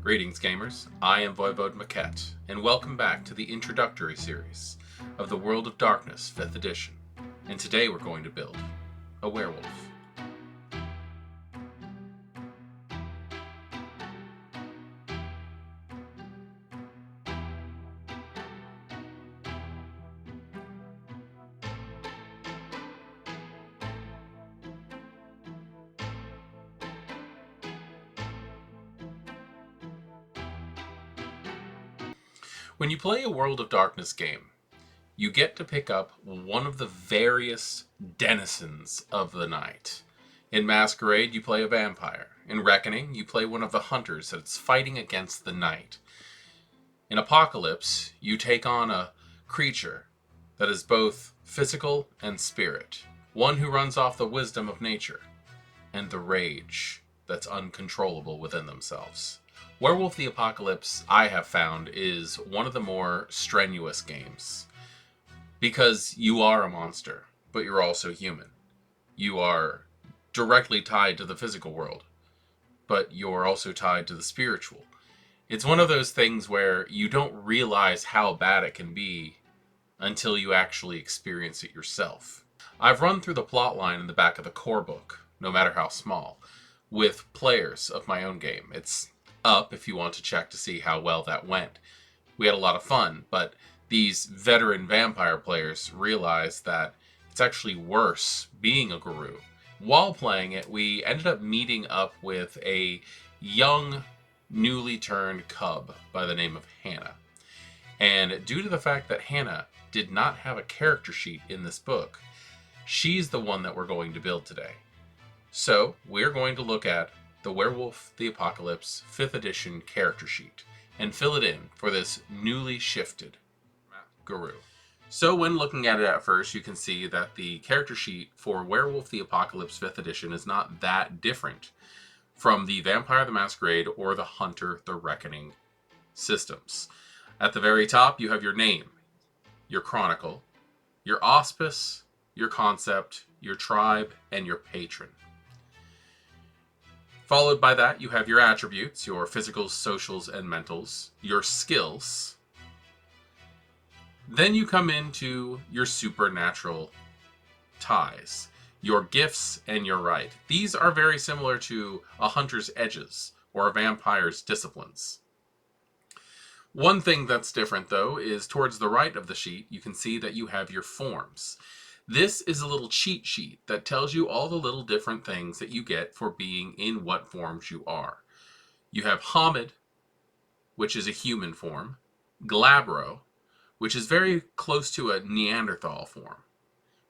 Greetings, gamers. I am Voivodemekhet, and welcome back to the introductory series of the World of Darkness 5th edition. And today we're going to build a werewolf. When you play a World of Darkness game, you get to pick up one of the various denizens of the night. In Masquerade, you play a vampire. In Reckoning, you play one of the hunters that's fighting against the night. In Apocalypse, you take on a creature that is both physical and spirit. One who runs off the wisdom of nature and the rage that's uncontrollable within themselves. Werewolf the Apocalypse, I have found, is one of the more strenuous games. Because you are a monster, but you're also human. You are directly tied to the physical world, but you're also tied to the spiritual. It's one of those things where you don't realize how bad it can be until you actually experience it yourself. I've run through the plotline in the back of the core book, no matter how small, with players of my own game. It's up if you want to check to see how well that went. We had a lot of fun, but these veteran vampire players realized that it's actually worse being a guru. While playing it, we ended up meeting up with a young, newly turned cub by the name of Hannah. And due to the fact that Hannah did not have a character sheet in this book, she's the one that we're going to build today. So, we're going to look at the Werewolf the Apocalypse 5th edition character sheet and fill it in for this newly shifted guru. So when looking at it at first, you can see that the character sheet for Werewolf the Apocalypse 5th edition is not that different from the Vampire the Masquerade or the Hunter the Reckoning systems. At the very top, you have your name, your chronicle, your auspice, your concept, your tribe, and your patron. Followed by that, you have your attributes, your physicals, socials, and mentals, your skills. Then you come into your supernatural ties, your gifts, and your right. These are very similar to a hunter's edges or a vampire's disciplines. One thing that's different, though, is towards the right of the sheet, you can see that you have your forms. This is a little cheat sheet that tells you all the little different things that you get for being in what forms you are. You have Hamid, which is a human form, Glabro, which is very close to a Neanderthal form,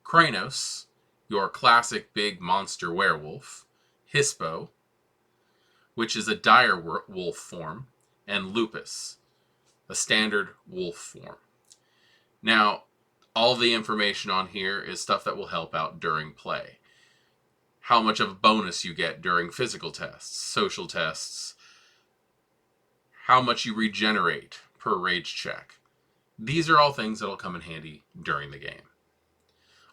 Kranos, your classic big monster werewolf, Hispo, which is a dire wolf form, and Lupus, a standard wolf form. Now, all the information on here is stuff that will help out during play. How much of a bonus you get during physical tests, social tests, how much you regenerate per rage check. These are all things that will come in handy during the game.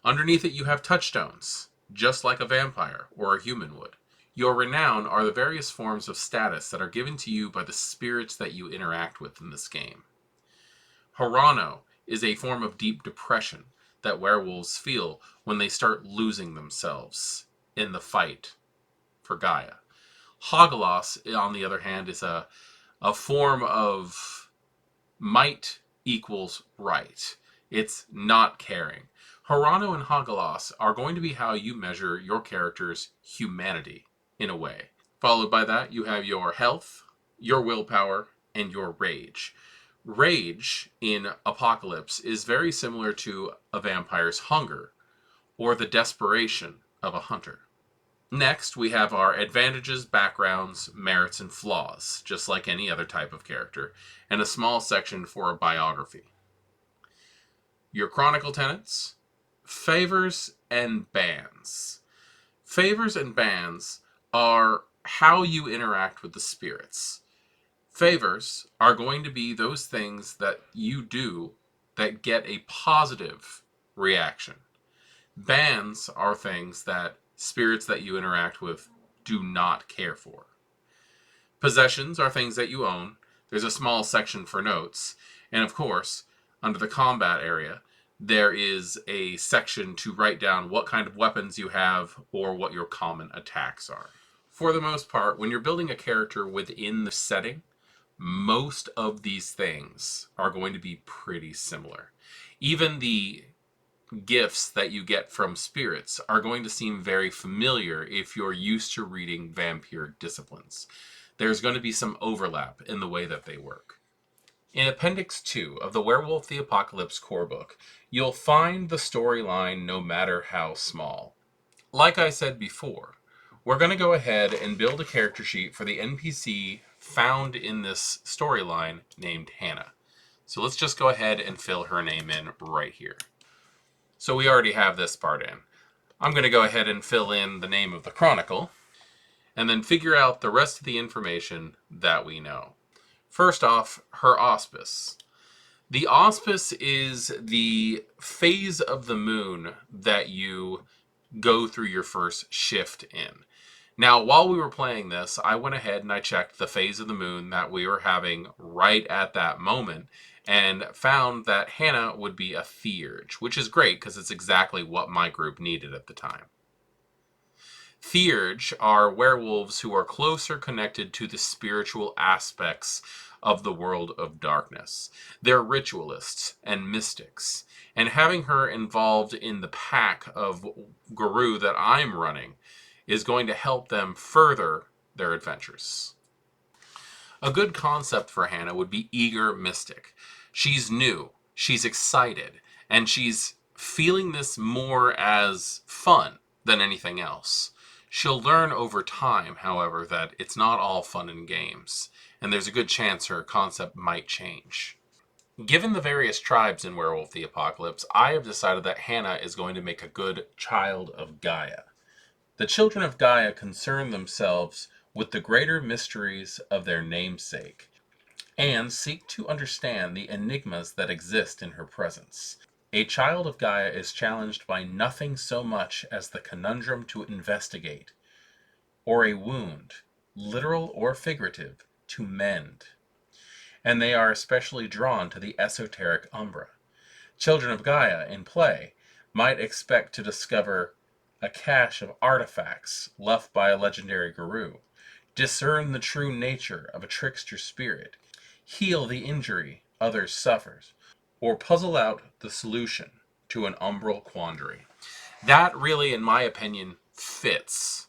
Underneath it you have touchstones, just like a vampire or a human would. Your Renown are the various forms of status that are given to you by the spirits that you interact with in this game. Hirano is a form of deep depression that werewolves feel when they start losing themselves in the fight for Gaia. Hagalos, on the other hand, is a form of might equals right. It's not caring. Hirano and Hagalos are going to be how you measure your character's humanity, in a way. Followed by that, you have your health, your willpower, and your rage. Rage in Apocalypse is very similar to a vampire's hunger, or the desperation of a hunter. Next, we have our advantages, backgrounds, merits, and flaws, just like any other type of character, and a small section for a biography. Your chronicle tenets, favors, and bans. Favors and bans are how you interact with the spirits. Favors are going to be those things that you do that get a positive reaction. Bans are things that spirits that you interact with do not care for. Possessions are things that you own. There's a small section for notes. And of course, under the combat area, there is a section to write down what kind of weapons you have or what your common attacks are. For the most part, when you're building a character within the setting, most of these things are going to be pretty similar. Even the gifts that you get from spirits are going to seem very familiar if you're used to reading vampire disciplines. There's going to be some overlap in the way that they work. In Appendix 2 of the Werewolf the Apocalypse core book, you'll find the storyline no matter how small. Like I said before, we're going to go ahead and build a character sheet for the NPC found in this storyline named Hannah. So let's just go ahead and fill her name in right here. So we already have this part in. I'm going to go ahead and fill in the name of the chronicle, and then figure out the rest of the information that we know. First off, her auspice. The auspice is the phase of the moon that you go through your first shift in. Now, while we were playing this, I went ahead and I checked the phase of the moon that we were having right at that moment, and found that Hannah would be a Theurge, which is great because it's exactly what my group needed at the time. Theurge are werewolves who are closer connected to the spiritual aspects of the world of darkness. They're ritualists and mystics, and having her involved in the pack of Guru that I'm running is going to help them further their adventures. A good concept for Hannah would be eager mystic. She's new, she's excited, and she's feeling this more as fun than anything else. She'll learn over time, however, that it's not all fun and games, and there's a good chance her concept might change. Given the various tribes in Werewolf the Apocalypse, I have decided that Hannah is going to make a good child of Gaia. The children of Gaia concern themselves with the greater mysteries of their namesake, and seek to understand the enigmas that exist in her presence. A child of Gaia is challenged by nothing so much as the conundrum to investigate, or a wound, literal or figurative, to mend. And they are especially drawn to the esoteric umbra. Children of Gaia, in play, might expect to discover a cache of artifacts left by a legendary guru, discern the true nature of a trickster spirit, heal the injury others suffer, or puzzle out the solution to an umbral quandary. That really, in my opinion, fits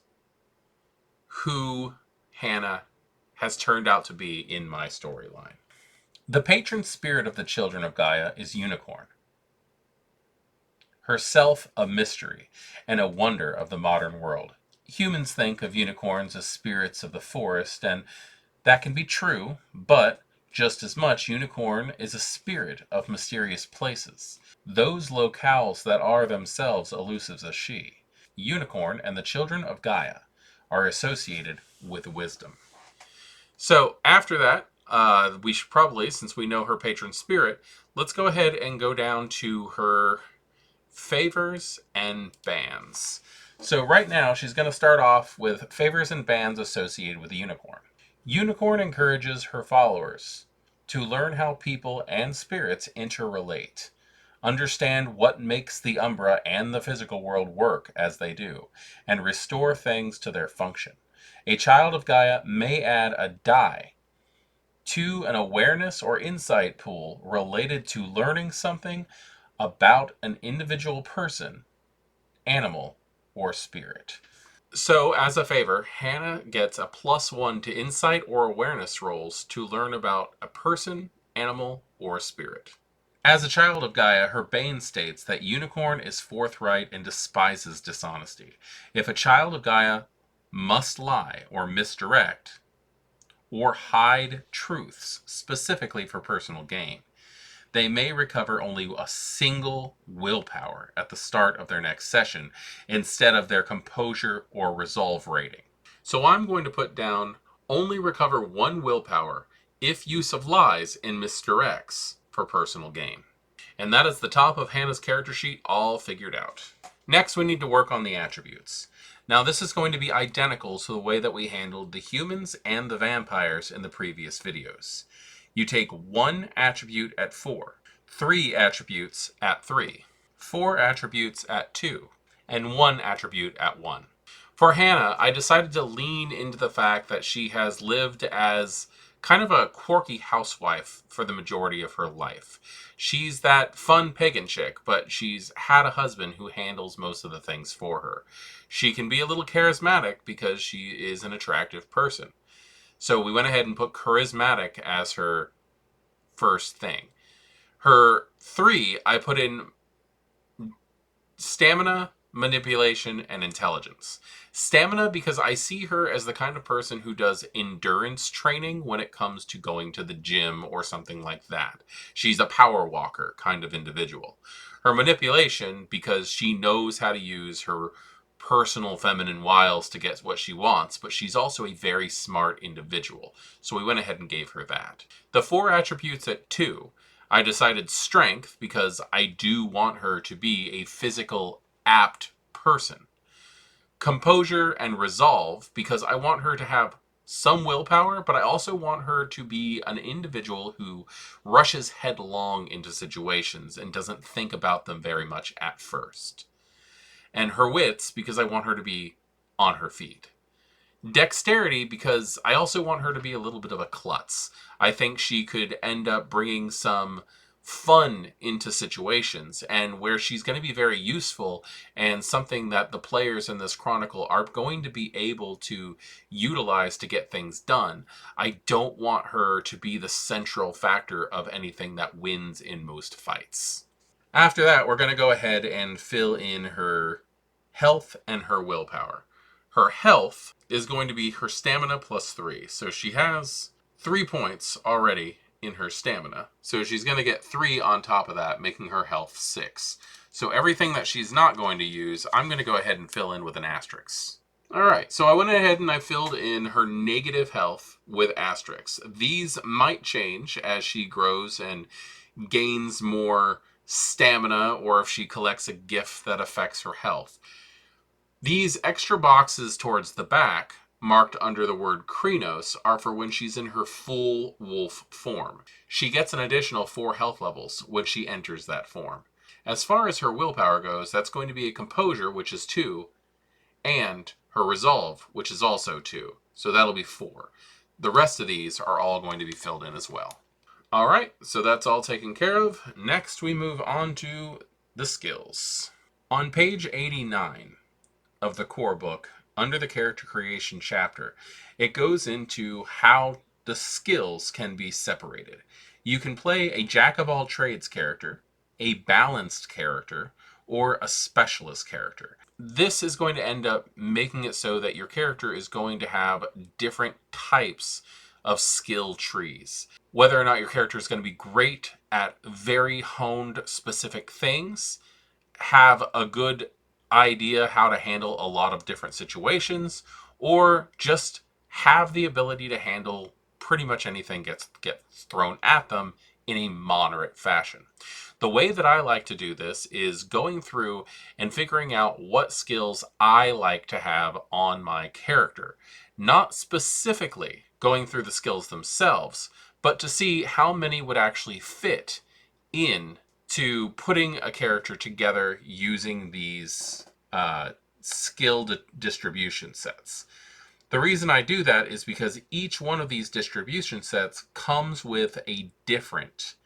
who Hannah has turned out to be in my storyline. The patron spirit of the children of Gaia is Unicorn, herself a mystery and a wonder of the modern world. Humans think of unicorns as spirits of the forest, and that can be true, but just as much, Unicorn is a spirit of mysterious places, those locales that are themselves elusive as she. Unicorn and the children of Gaia are associated with wisdom. So after that, we should probably, since we know her patron spirit, let's go ahead and go down to her favors and bans. So right now, she's going to start off with favors and bans associated with the unicorn. Unicorn encourages her followers to learn how people and spirits interrelate, understand what makes the Umbra and the physical world work as they do, and restore things to their function. A child of Gaia may add a die to an awareness or insight pool related to learning something about an individual person, animal, or spirit. So, as a favor, Hannah gets a +1 to insight or awareness rolls to learn about a person, animal, or spirit. As a child of Gaia, her bane states that Unicorn is forthright and despises dishonesty. If a child of Gaia must lie or misdirect, or hide truths specifically for personal gain, they may recover only a single willpower at the start of their next session instead of their composure or resolve rating. So I'm going to put down only recover 1 willpower if use of lies and misdirects for personal gain. And that is the top of Hannah's character sheet all figured out. Next, we need to work on the attributes. Now this is going to be identical to the way that we handled the humans and the vampires in the previous videos. You take 1 attribute at 4, 3 attributes at 3, 4 attributes at 2, and 1 attribute at 1. For Hannah, I decided to lean into the fact that she has lived as kind of a quirky housewife for the majority of her life. She's that fun pagan chick, but she's had a husband who handles most of the things for her. She can be a little charismatic because she is an attractive person. So we went ahead and put charismatic as her first thing. Her 3, I put in stamina, manipulation, and intelligence. Stamina because I see her as the kind of person who does endurance training when it comes to going to the gym or something like that. She's a power walker kind of individual. Her manipulation because she knows how to use her personal feminine wiles to get what she wants, but she's also a very smart individual. So we went ahead and gave her that. The 4 attributes at 2, I decided strength because I do want her to be a physical, apt person. Composure and resolve because I want her to have some willpower, but I also want her to be an individual who rushes headlong into situations and doesn't think about them very much at first. And her wits because I want her to be on her feet. Dexterity because I also want her to be a little bit of a klutz. I think she could end up bringing some fun into situations and where she's going to be very useful and something that the players in this chronicle are going to be able to utilize to get things done. I don't want her to be the central factor of anything that wins in most fights. After that, we're going to go ahead and fill in her health and her willpower. Her health is going to be her stamina plus 3. So she has 3 points already in her stamina. So she's going to get 3 on top of that, making her health 6. So everything that she's not going to use, I'm going to go ahead and fill in with an asterisk. Alright, so I went ahead and I filled in her negative health with asterisks. These might change as she grows and gains more stamina or if she collects a gift that affects her health. These extra boxes towards the back, marked under the word Krenos, are for when she's in her full wolf form. She gets an additional 4 health levels when she enters that form. As far as her willpower goes, that's going to be a composure, which is 2, and her resolve, which is also 2. So that'll be 4. The rest of these are all going to be filled in as well. Alright, so that's all taken care of. Next we move on to the skills. On page 89 of the core book, under the character creation chapter, it goes into how the skills can be separated. You can play a jack-of-all-trades character, a balanced character, or a specialist character. This is going to end up making it so that your character is going to have different types of skill trees. Whether or not your character is going to be great at very honed specific things, have a good idea how to handle a lot of different situations, or just have the ability to handle pretty much anything gets thrown at them in a moderate fashion. The way that I like to do this is going through and figuring out what skills I like to have on my character. Not specifically going through the skills themselves, but to see how many would actually fit in to putting a character together using these skill distribution sets. The reason I do that is because each one of these distribution sets comes with a different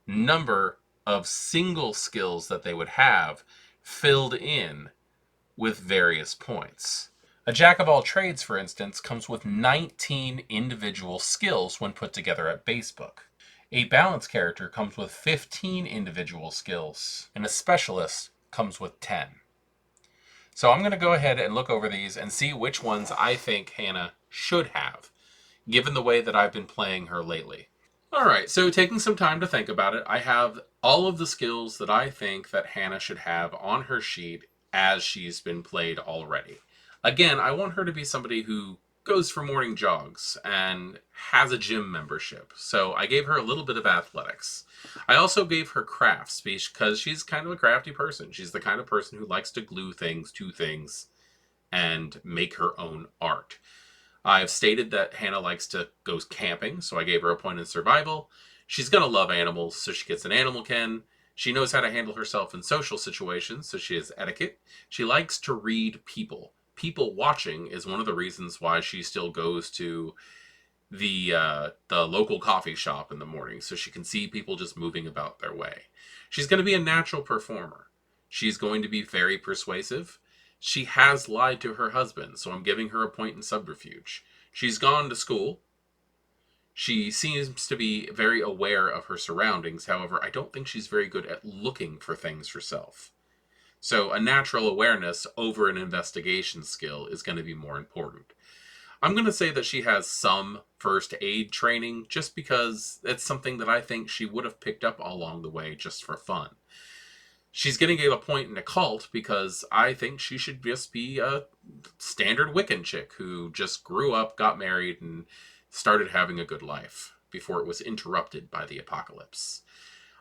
number of single skills that they would have filled in with various points. A jack of all trades, for instance, comes with 19 individual skills when put together at basebook. A balanced character comes with 15 individual skills, and a specialist comes with 10. So I'm going to go ahead and look over these and see which ones I think Hannah should have, given the way that I've been playing her lately. Alright, so taking some time to think about it, I have all of the skills that I think that Hannah should have on her sheet as she's been played already. Again, I want her to be somebody who goes for morning jogs and has a gym membership. So I gave her a little bit of athletics. I also gave her crafts because she's kind of a crafty person. She's the kind of person who likes to glue things to things and make her own art. I've stated that Hannah likes to go camping, so I gave her a point in survival. She's going to love animals, so she gets an animal ken. She knows how to handle herself in social situations, so she has etiquette. She likes to read people. People watching is one of the reasons why she still goes to the local coffee shop in the morning, so she can see people just moving about their way. She's going to be a natural performer. She's going to be very persuasive. She has lied to her husband, so I'm giving her a point in subterfuge. She's gone to school. She seems to be very aware of her surroundings. However, I don't think she's very good at looking for things herself. So a natural awareness over an investigation skill is going to be more important. I'm going to say that she has some first aid training just because it's something that I think she would have picked up along the way just for fun. She's going to get a point in occult because I think she should just be a standard Wiccan chick who just grew up, got married, and started having a good life before it was interrupted by the apocalypse.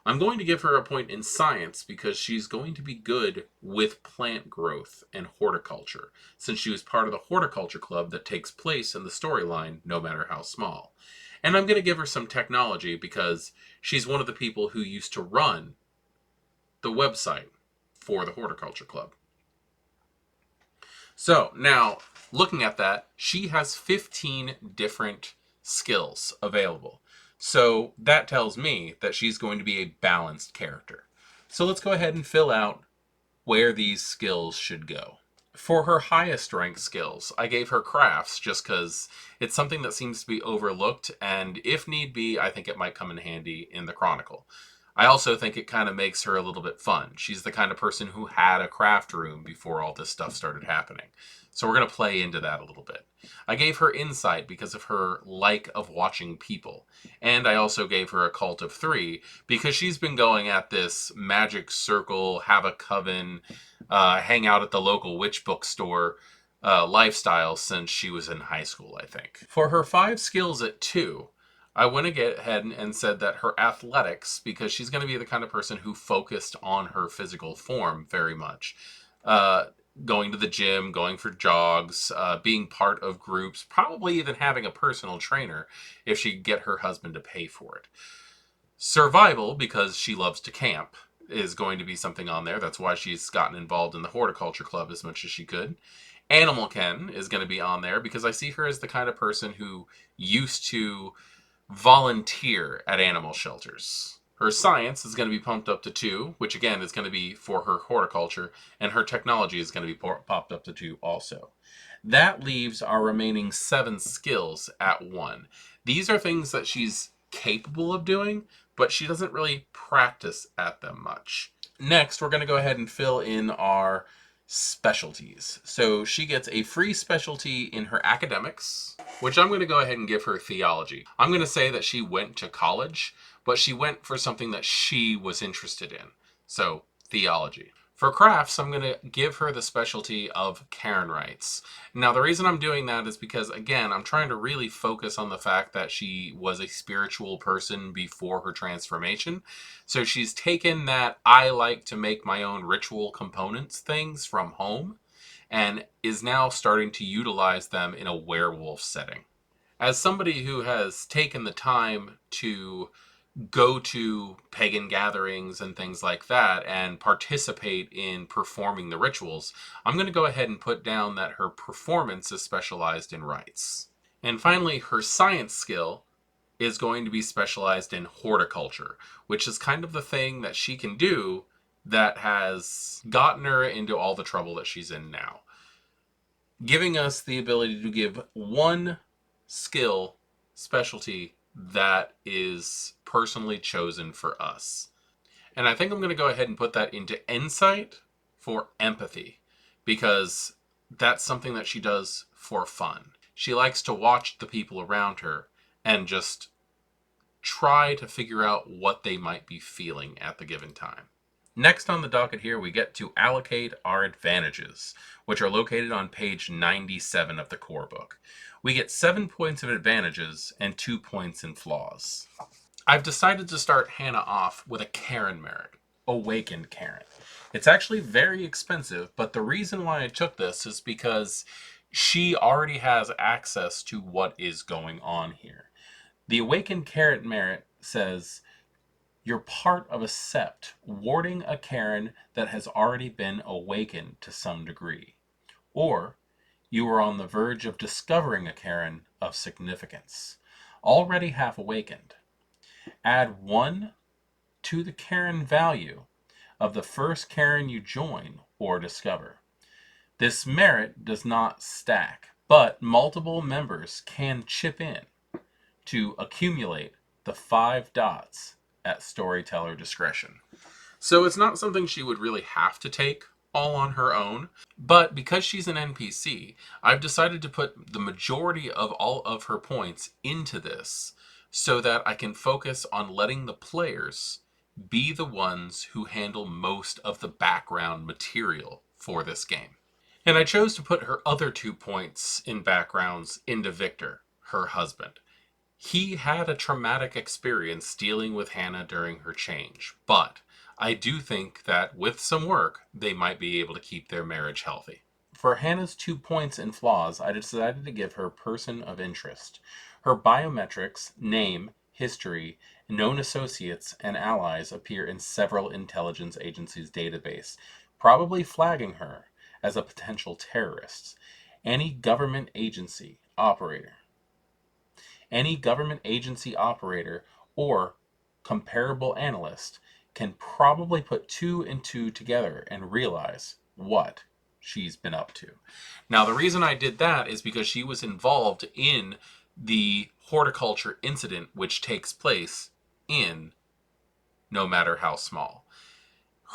I'm going to give her a point in science because she's going to be good with plant growth and horticulture, since she was part of the horticulture club that takes place in the storyline, no matter how small. And I'm going to give her some technology because she's one of the people who used to run the website for the horticulture club. So now, looking at that, she has 15 different skills available. So that tells me that she's going to be a balanced character. So let's go ahead and fill out where these skills should go. For her highest ranked skills, I gave her crafts just because it's something that seems to be overlooked, and if need be, I think it might come in handy in the Chronicle. I also think it kind of makes her a little bit fun. She's the kind of person who had a craft room before all this stuff started happening. So we're going to play into that a little bit. I gave her insight because of her like of watching people. And I also gave her a cult of 3 because she's been going at this magic circle, have a coven, hang out at the local witch bookstore lifestyle since she was in high school, I think. For her 5 skills at 2, I went ahead and said that her athletics, because she's going to be the kind of person who focused on her physical form very much. Going to the gym, going for jogs, being part of groups, probably even having a personal trainer if she could get her husband to pay for it. Survival, because she loves to camp, is going to be something on there. That's why she's gotten involved in the horticulture club as much as she could. Animal Ken is going to be on there because I see her as the kind of person who used to volunteer at animal shelters. Her science is going to be pumped up to 2, which again is going to be for her horticulture, and her technology is going to be popped up to 2 also. That leaves our remaining 7 skills at 1. These are things that she's capable of doing, but she doesn't really practice at them much. Next, we're going to go ahead and fill in our specialties. So she gets a free specialty in her academics, which I'm going to go ahead and give her theology. I'm going to say that she went to college, but she went for something that she was interested in. So theology. For crafts, I'm going to give her the specialty of Karen rights. Now, the reason I'm doing that is because, again, I'm trying to really focus on the fact that she was a spiritual person before her transformation. So she's taken that I like to make my own ritual components things from home and is now starting to utilize them in a werewolf setting. As somebody who has taken the time to go to pagan gatherings and things like that and participate in performing the rituals, I'm going to go ahead and put down that her performance is specialized in rites. And finally, her science skill is going to be specialized in horticulture, which is kind of the thing that she can do that has gotten her into all the trouble that she's in now. Giving us the ability to give one skill specialty that is personally chosen for us. And I think I'm going to go ahead and put that into insight for empathy, because that's something that she does for fun. She likes to watch the people around her and just try to figure out what they might be feeling at the given time. Next on the docket here, we get to allocate our advantages, which are located on page 97 of the core book. We get 7 points of advantages and 2 points in flaws. I've decided to start Hannah off with a Karen merit, Awakened Karen. It's actually very expensive, but the reason why I took this is because she already has access to what is going on here. The Awakened Carrot Merit says, you're part of a sept, warding a Karen that has already been awakened to some degree. Or, you are on the verge of discovering a Karen of significance, already half awakened. Add 1 to the Karen value of the first Karen you join or discover. This merit does not stack, but multiple members can chip in to accumulate the 5 dots at storyteller discretion. So it's not something she would really have to take all on her own, but because she's an NPC, I've decided to put the majority of all of her points into this so that I can focus on letting the players be the ones who handle most of the background material for this game. And I chose to put her other 2 points in backgrounds into Victor, her husband. He had a traumatic experience dealing with Hannah during her change, but I do think that with some work, they might be able to keep their marriage healthy. For Hannah's 2 points and flaws, I decided to give her person of interest. Her biometrics, name, history, known associates, and allies appear in several intelligence agencies' database, probably flagging her as a potential terrorist. Any government agency operator or comparable analyst can probably put 2 and 2 together and realize what she's been up to. Now, the reason I did that is because she was involved in the horticulture incident, which takes place in No Matter How Small.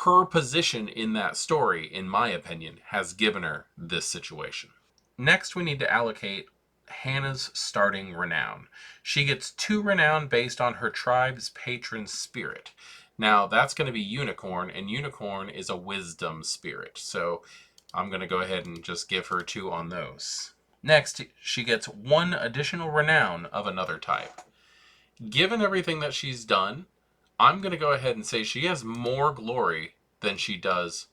Her position in that story, in my opinion, has given her this situation. Next, we need to allocate Hannah's starting renown. She gets 2 renown based on her tribe's patron spirit. Now, that's going to be Unicorn, and Unicorn is a wisdom spirit. So I'm going to go ahead and just give her 2 on those. Next, she gets 1 additional renown of another type. Given everything that she's done, I'm going to go ahead and say she has more glory than she does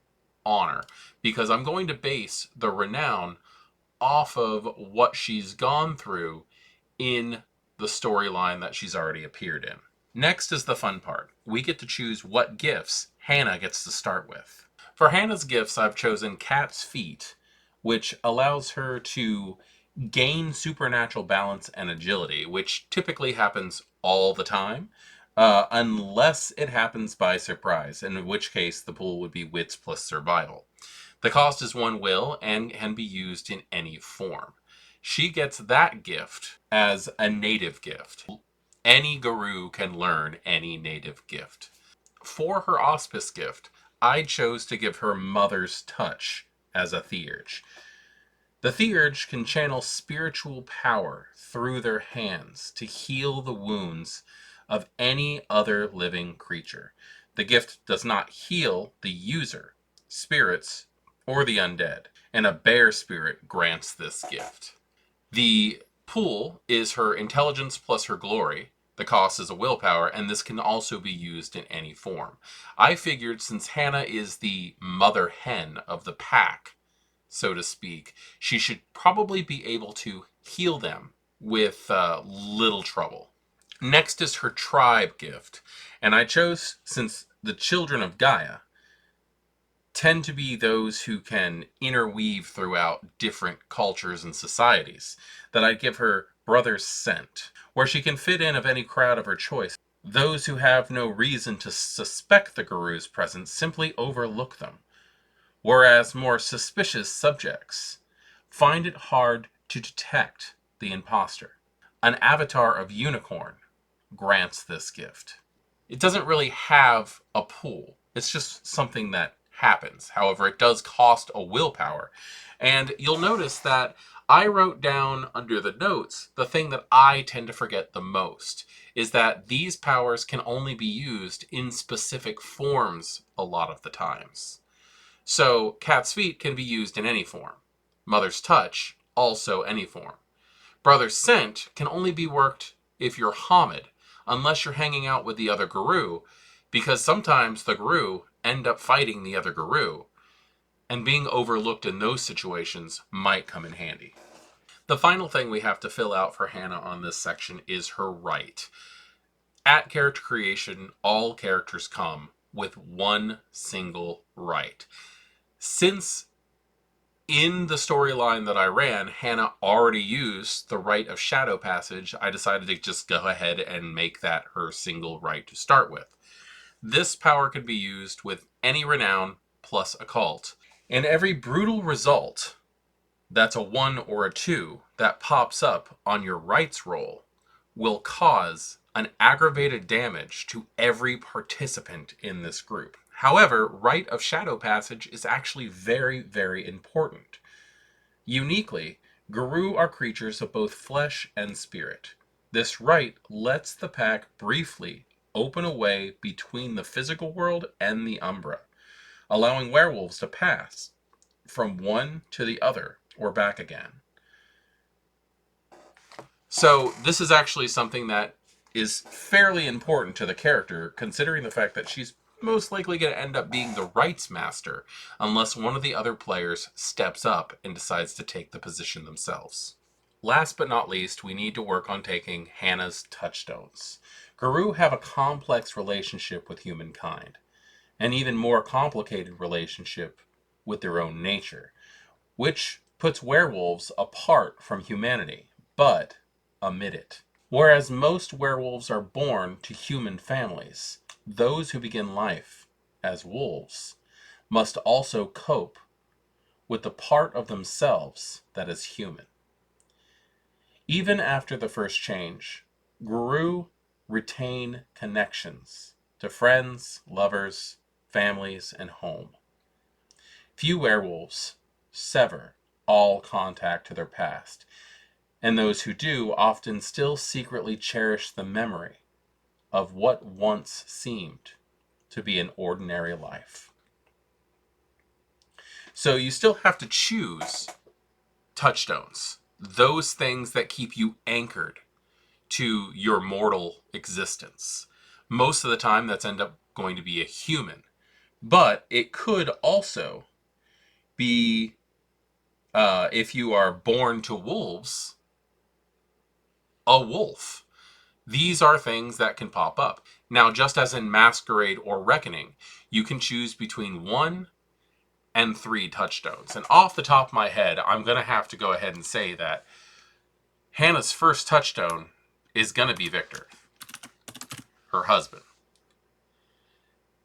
honor, because I'm going to base the renown off of what she's gone through in the storyline that she's already appeared in. Next is the fun part. We get to choose what gifts Hannah gets to start with. For Hannah's gifts, I've chosen Cat's Feet, which allows her to gain supernatural balance and agility, which typically happens all the time, unless it happens by surprise, in which case the pool would be wits plus survival. The cost is 1 will and can be used in any form. She gets that gift as a native gift. Any guru can learn any native gift. For her auspice gift, I chose to give her Mother's Touch as a theurge. The theurge can channel spiritual power through their hands to heal the wounds of any other living creature. The gift does not heal the user, spirits, or the undead, and a bear spirit grants this gift. The pool is her intelligence plus her glory. The cost is a willpower, and this can also be used in any form. I figured since Hannah is the mother hen of the pack, so to speak, she should probably be able to heal them with little trouble. Next is her tribe gift, and I chose, since the children of Gaia tend to be those who can interweave throughout different cultures and societies, that I'd give her Brother's Scent, where she can fit in of any crowd of her choice. Those who have no reason to suspect the guru's presence simply overlook them, whereas more suspicious subjects find it hard to detect the imposter. An avatar of Unicorn grants this gift. It doesn't really have a pool. It's just something that happens. However, it does cost a willpower. And you'll notice that I wrote down under the notes the thing that I tend to forget the most is that these powers can only be used in specific forms a lot of the times. So Cat's Feet can be used in any form. Mother's Touch, also any form. Brother's Scent can only be worked if you're Hamid, unless you're hanging out with the other guru, because sometimes the guru end up fighting the other Guru, and being overlooked in those situations might come in handy. The final thing we have to fill out for Hannah on this section is her right. At character creation, all characters come with one single right. Since in the storyline that I ran, Hannah already used the right of shadow passage, I decided to just go ahead and make that her single right to start with. This power can be used with any renown plus occult. And every brutal result, that's a 1 or a 2, that pops up on your rights roll will cause an aggravated damage to every participant in this group. However, Rite of Shadow Passage is actually very, very important. Uniquely, Guru are creatures of both flesh and spirit. This rite lets the pack briefly open a way between the physical world and the Umbra, allowing werewolves to pass from one to the other or back again. So this is actually something that is fairly important to the character, considering the fact that she's most likely going to end up being the rights master, unless one of the other players steps up and decides to take the position themselves. Last but not least, we need to work on taking Hannah's touchstones. Guru have a complex relationship with humankind, an even more complicated relationship with their own nature, which puts werewolves apart from humanity, but amid it. Whereas most werewolves are born to human families, those who begin life as wolves must also cope with the part of themselves that is human. Even after the first change, Guru retain connections to friends, lovers, families, and home. Few werewolves sever all contact to their past, and those who do often still secretly cherish the memory of what once seemed to be an ordinary life. So you still have to choose touchstones, those things that keep you anchored to your mortal existence. Most of the time that's end up going to be a human, but it could also be, if you are born to wolves, a wolf. These are things that can pop up. Now, just as in Masquerade or Reckoning, you can choose between 1 and 3 touchstones. And off the top of my head, I'm going to have to go ahead and say that Hannah's first touchstone is going to be Victor, her husband.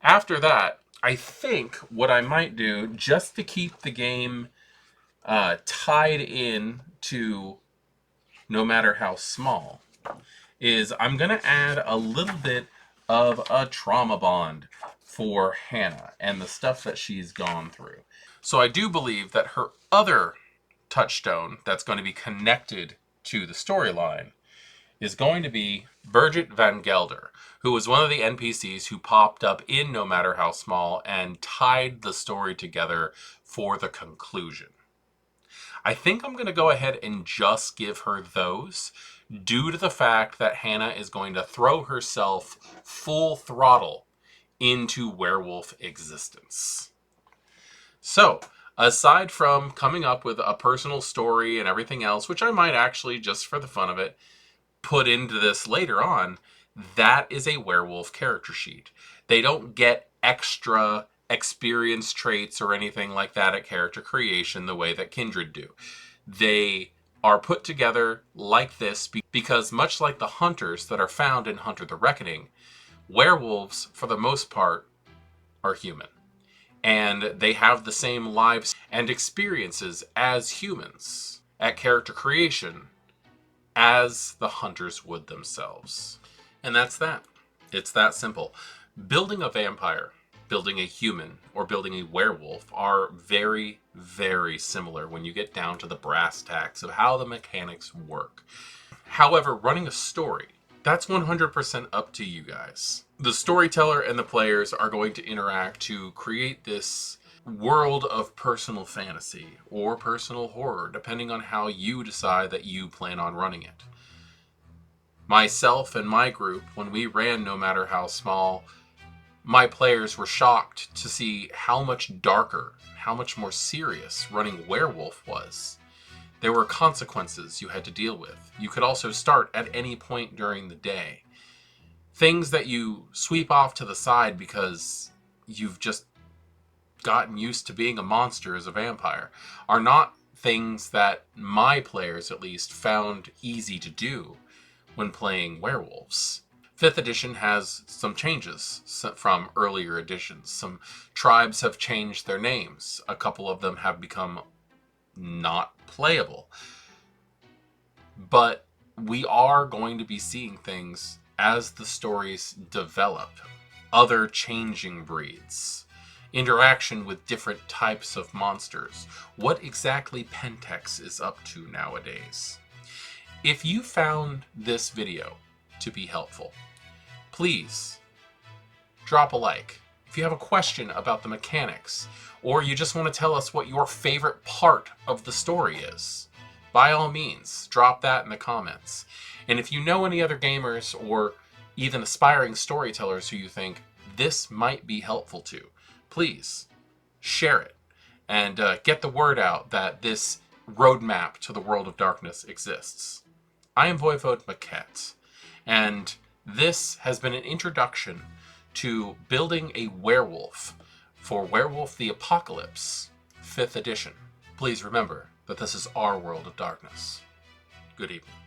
After that, I think what I might do, just to keep the game tied in to no matter how small, is I'm going to add a little bit of a trauma bond for Hannah and the stuff that she's gone through. So I do believe that her other touchstone that's going to be connected to the storyline is going to be Birgit van Gelder, who was one of the NPCs who popped up in No Matter How Small and tied the story together for the conclusion. I think I'm going to go ahead and just give her those, due to the fact that Hannah is going to throw herself full throttle into werewolf existence. So, aside from coming up with a personal story and everything else, which I might actually, just for the fun of it, put into this later on, that is a werewolf character sheet. They don't get extra experience traits or anything like that at character creation the way that Kindred do. They are put together like this because, much like the hunters that are found in Hunter the Reckoning, werewolves, for the most part, are human. And they have the same lives and experiences as humans at character creation as the hunters would themselves. And that's that. It's that simple. Building a vampire, building a human, or building a werewolf are very, very similar when you get down to the brass tacks of how the mechanics work. However, running a story, that's 100% up to you guys. The storyteller and the players are going to interact to create this world of personal fantasy or personal horror, depending on how you decide that you plan on running it. Myself and my group, when we ran No Matter How Small, My players were shocked to see how much darker, how much more serious running Werewolf was. There were consequences you had to deal with. You could also start at any point during the day. Things that you sweep off to the side because you've just gotten used to being a monster as a vampire are not things that my players, at least, found easy to do when playing werewolves. 5th edition has some changes from earlier editions. Some tribes have changed their names. A couple of them have become not playable. But we are going to be seeing things as the stories develop. Other changing breeds. Interaction with different types of monsters. What exactly Pentex is up to nowadays. If you found this video to be helpful, please drop a like. If you have a question about the mechanics, or you just want to tell us what your favorite part of the story is, by all means, drop that in the comments. And if you know any other gamers or even aspiring storytellers who you think this might be helpful to, please share it and get the word out that this roadmap to the world of darkness exists. I am voivodemekhet, and this has been an introduction to building a werewolf for Werewolf the Apocalypse 5th edition. Please remember that this is our world of darkness. Good evening.